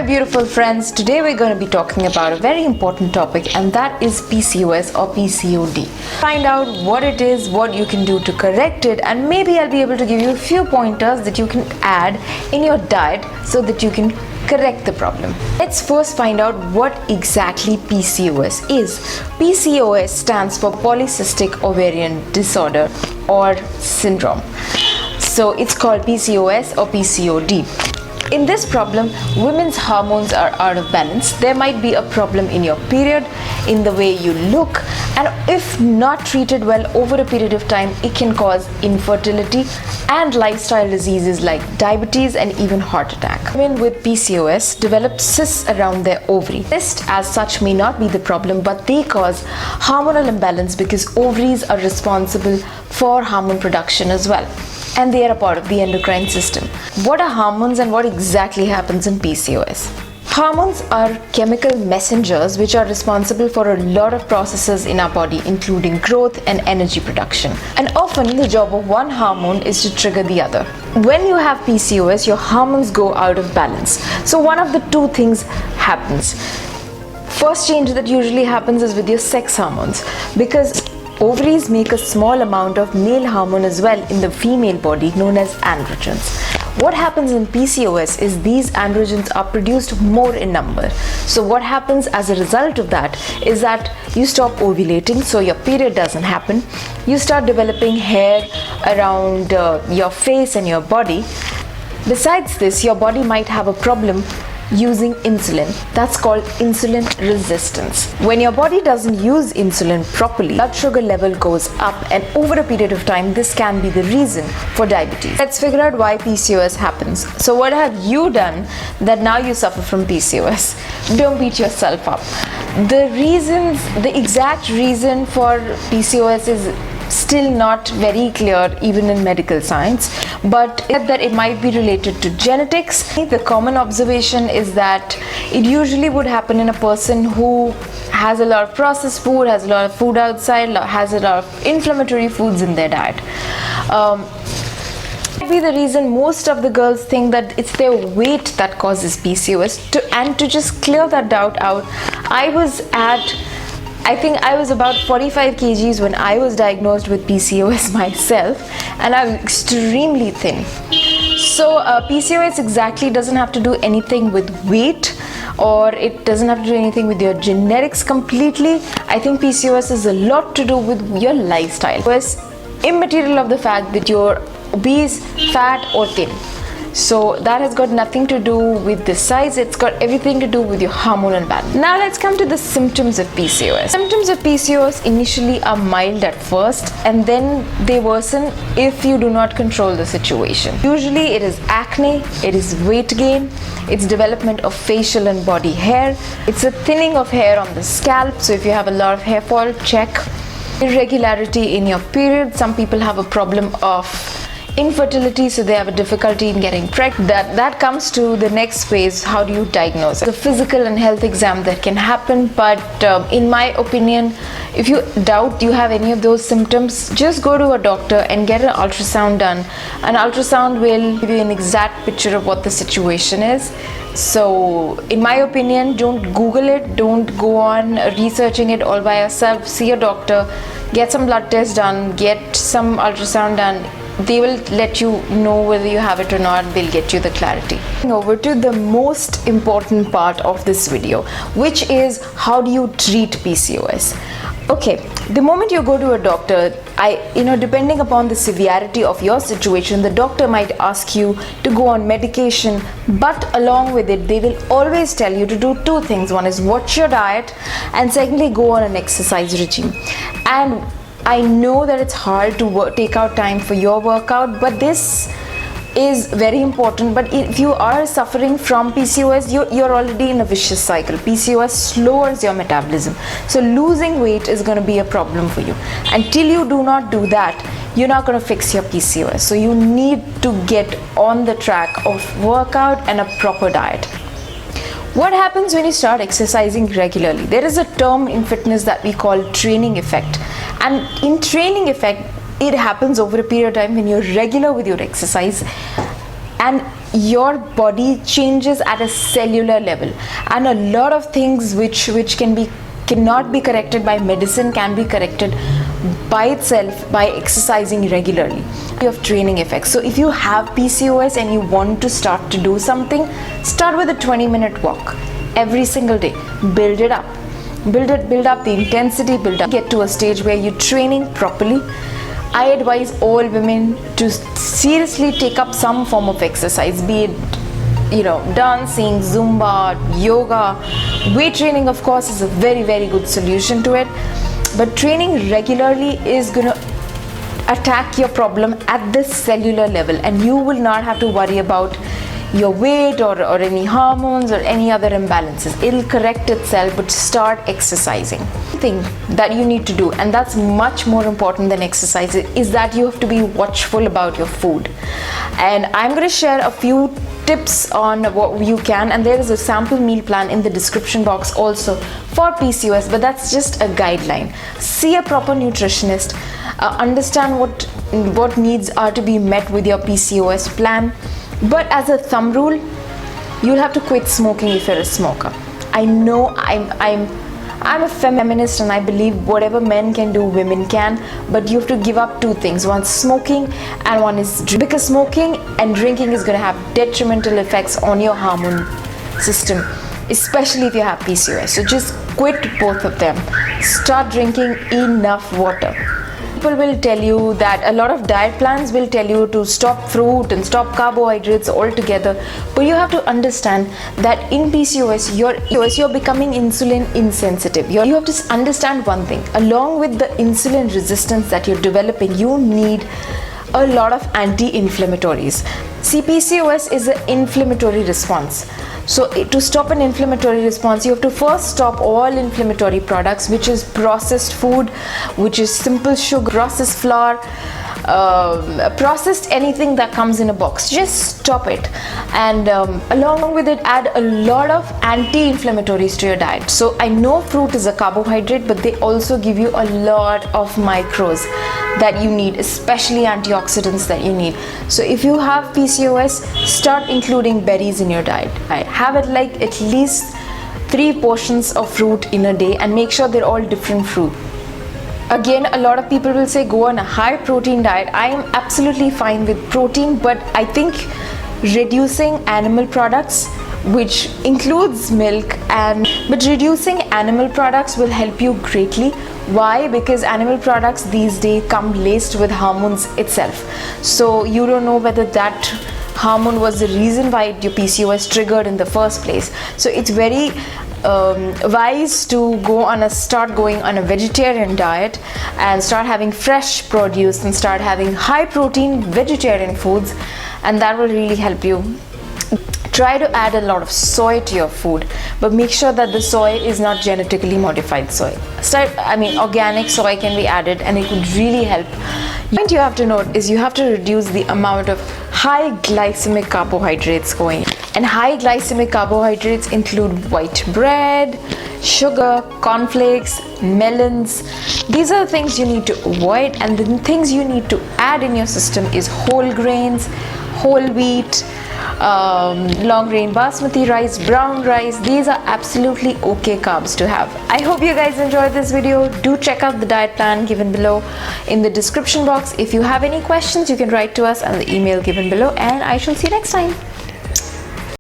my beautiful friends, today we're going to be talking about a very important topic, and that is PCOS or PCOD. Find out what it is, what you can do to correct it, and maybe I'll be able to give you a few pointers that you can add in your diet so that you can correct the problem. Let's first find out what exactly PCOS is. PCOS stands for polycystic ovarian disorder or syndrome. So it's called PCOS or PCOD. In this problem, women's hormones are out of balance. There might be a problem in your period, in the way you look, and if not treated well over a period of time, it can cause infertility and lifestyle diseases like diabetes and even heart attack. Women with PCOS develop cysts around their ovary. Cysts as such may not be the problem, but they cause hormonal imbalance because ovaries are responsible for hormone production as well, and they are a part of the endocrine system. What are hormones and what exactly happens in PCOS? Hormones are chemical messengers which are responsible for a lot of processes in our body, including growth and energy production. And often the job of one hormone is to trigger the other. When you have PCOS, your hormones go out of balance. So one of the two things happens. First change that usually happens is with your sex hormones, because ovaries make a small amount of male hormone as well in the female body known as androgens. What happens in PCOS is these androgens are produced more in number. So what happens as a result of that is that you stop ovulating, so your period doesn't happen. You start developing hair around your face and your body. Besides this, your body might have a problem using insulin. That's called insulin resistance. When your body doesn't use insulin properly, blood sugar level goes up, and over a period of time this can be the reason for diabetes. Let's figure out why PCOS happens. So what have you done that now you suffer from PCOS? Don't beat yourself up. The exact reason for PCOS is still not very clear even in medical science, but that it might be related to genetics. The common observation is that it usually would happen in a person who has a lot of processed food, has a lot of food outside, has a lot of inflammatory foods in their diet. Be the reason most of the girls think that it's their weight that causes PCOS. And to just clear that doubt out, I think I was about 45 kgs when I was diagnosed with PCOS myself, and I'm extremely thin. So PCOS exactly doesn't have to do anything with weight, or it doesn't have to do anything with your genetics completely. I think PCOS is a lot to do with your lifestyle. It was immaterial of the fact that you're obese, fat or thin. So that has got nothing to do with the size, it's got everything to do with your hormonal balance. Now let's come to the symptoms of PCOS. Symptoms of PCOS initially are mild at first, and then they worsen if you do not control the situation. Usually it is acne, it is weight gain, it's development of facial and body hair, it's a thinning of hair on the scalp, so if you have a lot of hair fall, check. Irregularity in your period, some people have a problem of infertility, so they have a difficulty in getting pregnant. That comes to the next phase. How do you diagnose? The physical and health exam that can happen, but in my opinion, if you doubt you have any of those symptoms, just go to a doctor and get an ultrasound done. An ultrasound will give you an exact picture of what the situation is. So in my opinion, don't Google it, don't go on researching it all by yourself. See a doctor, get some blood tests done, get some ultrasound done. They will let you know whether you have it or not. They'll get you the clarity. Over to the most important part of this video, which is how do you treat PCOS? Okay, the moment you go to a doctor, depending upon the severity of your situation, the doctor might ask you to go on medication, but along with it, they will always tell you to do two things. One is watch your diet, and secondly, go on an exercise regime. And I know that it's hard to take out time for your workout, but this is very important. But if you are suffering from PCOS, you're already in a vicious cycle. PCOS slows your metabolism, so losing weight is going to be a problem for you. Until you do not do that, you're not going to fix your PCOS. So you need to get on the track of workout and a proper diet. What happens when you start exercising regularly? There is a term in fitness that we call training effect. And in training effect, it happens over a period of time when you're regular with your exercise. And your body changes at a cellular level, and a lot of things which cannot be corrected by medicine can be corrected by itself by exercising regularly. Of training effects. So if you have PCOS and you want to start to do something, start with a 20-minute walk every single day. Build it up, build up the intensity, get to a stage where you're training properly. I advise all women to seriously take up some form of exercise, be it dancing, Zumba, yoga. Weight training, of course, is a very, very good solution to it, but training regularly is gonna attack your problem at the cellular level, and you will not have to worry about your weight or any hormones or any other imbalances. It'll correct itself, but start exercising. Thing that you need to do, and that's much more important than exercise, is that you have to be watchful about your food. And I'm going to share a few tips on what you can, and there is a sample meal plan in the description box also for PCOS, but that's just a guideline. See a proper nutritionist, understand what needs are to be met with your PCOS plan. But as a thumb rule, you'll have to quit smoking if you're a smoker. I know I'm a feminist, and I believe whatever men can do, women can, but you have to give up two things. One's smoking and one is drinking, because smoking and drinking is going to have detrimental effects on your hormone system, especially if you have PCOS. So just quit both of them. Start drinking enough water. People will tell you that, a lot of diet plans will tell you to stop fruit and stop carbohydrates altogether, but you have to understand that in PCOS you're becoming insulin insensitive. You have to understand one thing: along with the insulin resistance that you're developing, you need a lot of anti-inflammatories. See, PCOS is an inflammatory response. So to stop an inflammatory response, you have to first stop all inflammatory products, which is processed food, which is simple sugar, processed flour, processed anything that comes in a box. Just stop it, and along with it, add a lot of anti-inflammatories to your diet. So I know fruit is a carbohydrate, but they also give you a lot of macros that you need, especially antioxidants that you need. So if you have PCOS, start including berries in your diet. Have it like at least 3 portions of fruit in a day, and make sure they're all different fruit. Again, a lot of people will say go on a high protein diet. I am absolutely fine with protein, but I think reducing animal products, which includes milk, but reducing animal products will help you greatly. Why? Because animal products these days come laced with hormones itself, so you don't know whether that hormone was the reason why your PCOS triggered in the first place. So it's very wise to start going on a vegetarian diet and start having fresh produce and start having high protein vegetarian foods, and that will really help you. Try to add a lot of soy to your food, but make sure that the soy is not genetically modified soy. Organic soy can be added, and it could really help. The point you have to note is you have to reduce the amount of high glycemic carbohydrates going. And high glycemic carbohydrates include white bread, sugar, cornflakes, melons. These are the things you need to avoid, and the things you need to add in your system is whole grains, whole wheat, long grain basmati rice, brown rice. These are absolutely okay carbs to have. I hope you guys enjoyed this video. Do check out the diet plan given below in the description box. If you have any questions, you can write to us on the email given below, and I shall see you next time.